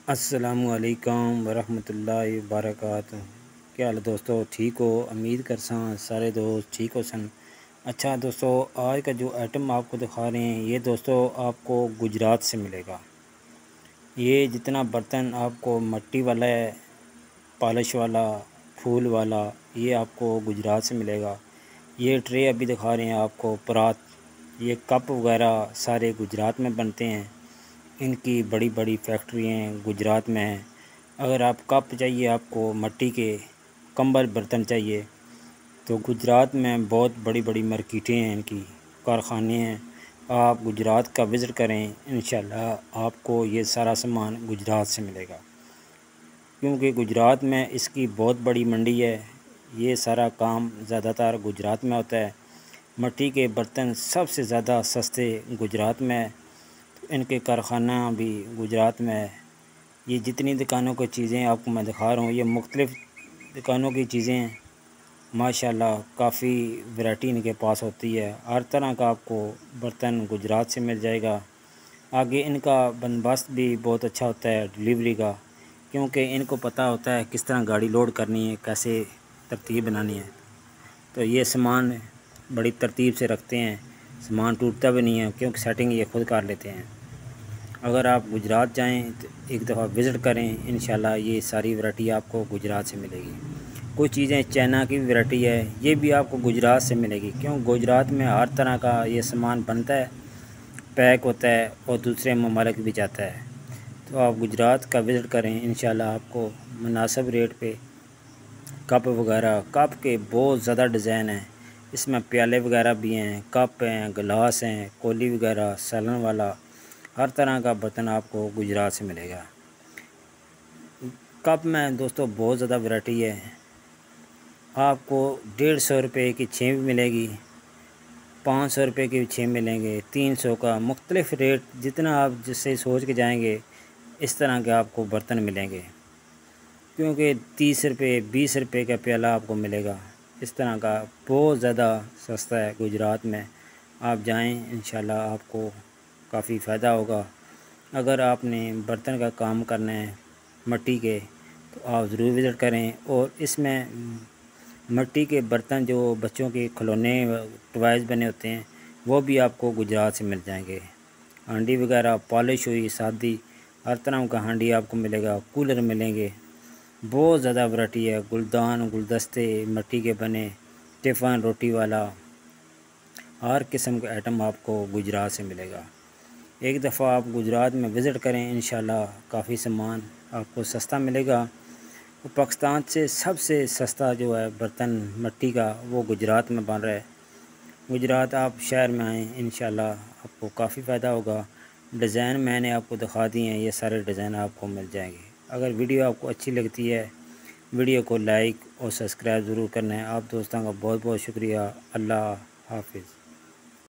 अस्सलामुअलैकुम वरहमतुल्लाहि वबरकातुहू। क्या हाल है दोस्तों, ठीक हो? उम्मीद करसा सारे दोस्त ठीक हो सन। अच्छा दोस्तों, आज का जो आइटम आपको दिखा रहे हैं ये दोस्तों आपको गुजरात से मिलेगा। ये जितना बर्तन आपको मिट्टी वाला है, पॉलिश वाला, फूल वाला, ये आपको गुजरात से मिलेगा। ये ट्रे अभी दिखा रहे हैं आपको परात, ये कप वगैरह सारे गुजरात में बनते हैं। इनकी बड़ी बड़ी फैक्ट्रियाँ गुजरात में हैं। अगर आप कप चाहिए, आपको मिट्टी के कंबल बर्तन चाहिए, तो गुजरात में बहुत बड़ी बड़ी मार्केटें हैं, इनकी कारखाने हैं। आप गुजरात का विज़िट करें, इंशाल्लाह आपको ये सारा सामान गुजरात से मिलेगा, क्योंकि गुजरात में इसकी बहुत बड़ी मंडी है। ये सारा काम ज़्यादातर गुजरात में होता है। मिट्टी के बर्तन सबसे ज़्यादा सस्ते गुजरात में है, तो इनके कारखाना भी गुजरात में है। ये जितनी दुकानों की चीज़ें आपको मैं दिखा रहा हूँ, ये मुख्तलिफ़ दुकानों की चीज़ें हैं। माशाल्लाह काफ़ी वैरायटी इनके पास होती है। हर तरह का आपको बर्तन गुजरात से मिल जाएगा। आगे इनका बंदोबस्त भी बहुत अच्छा होता है डिलीवरी का, क्योंकि इनको पता होता है किस तरह गाड़ी लोड करनी है, कैसे तरतीब बनानी है। तो ये सामान बड़ी तरतीब से रखते हैं, सामान टूटता भी नहीं है, क्योंकि सेटिंग ये खुद कर लेते हैं। अगर आप गुजरात जाएं तो एक दफ़ा विज़िट करें, इंशाल्लाह ये सारी वैरायटी आपको गुजरात से मिलेगी। कुछ चीज़ें चाइना की वैरायटी है, ये भी आपको गुजरात से मिलेगी, क्यों गुजरात में हर तरह का ये सामान बनता है, पैक होता है और दूसरे ममालिक भी जाता है। तो आप गुजरात का विज़िट करें, इंशाल्लाह आपको मुनासिब रेट पे कप वगैरह, कप के बहुत ज़्यादा डिज़ाइन हैं। इसमें प्याले वगैरह भी हैं, कप हैं, गिलास हैं, कोली वगैरह, सलन वाला, हर तरह का बर्तन आपको गुजरात से मिलेगा। कप में दोस्तों बहुत ज़्यादा वैरायटी है। आपको 150 रुपये की 6 भी मिलेगी, 500 रुपये की भी 6 मिलेंगे, 300 का मुख्तलिफ़ रेट, जितना आप जिससे सोच के जाएंगे इस तरह के आपको बर्तन मिलेंगे। क्योंकि 30 रुपये 20 रुपये का प्याला आपको मिलेगा। इस तरह का बहुत ज़्यादा सस्ता है गुजरात में। आप जाएं, इंशाल्लाह आपको काफ़ी फ़ायदा होगा। अगर आपने बर्तन का काम करना है मिट्टी के, तो आप ज़रूर विज़िट करें। और इसमें मिट्टी के बर्तन जो बच्चों के खिलौने टॉयज़ बने होते हैं, वो भी आपको गुजरात से मिल जाएंगे। हांडी वगैरह पॉलिश हुई सादी, हर तरह का हांडी आपको मिलेगा, कूलर मिलेंगे। बहुत ज़्यादा वैरायटी है, गुलदान, गुलदस्ते मिट्टी के बने, टिफ़न, रोटी वाला, हर किस्म का आइटम आपको गुजरात से मिलेगा। एक दफ़ा आप गुजरात में विज़िट करें, इंशाल्लाह काफ़ी सामान आपको सस्ता मिलेगा। तो पाकिस्तान से सबसे सस्ता जो है बर्तन मिट्टी का, वो गुजरात में बन रहा है। गुजरात आप शहर में आएँ, इंशाल्लाह आपको काफ़ी फ़ायदा होगा। डिज़ाइन मैंने आपको दिखा दिए हैं, ये सारे डिज़ाइन आपको मिल जाएंगे। अगर वीडियो आपको अच्छी लगती है, वीडियो को लाइक और सब्सक्राइब ज़रूर करना है। आप दोस्तों का बहुत बहुत शुक्रिया। अल्लाह हाफ़िज़।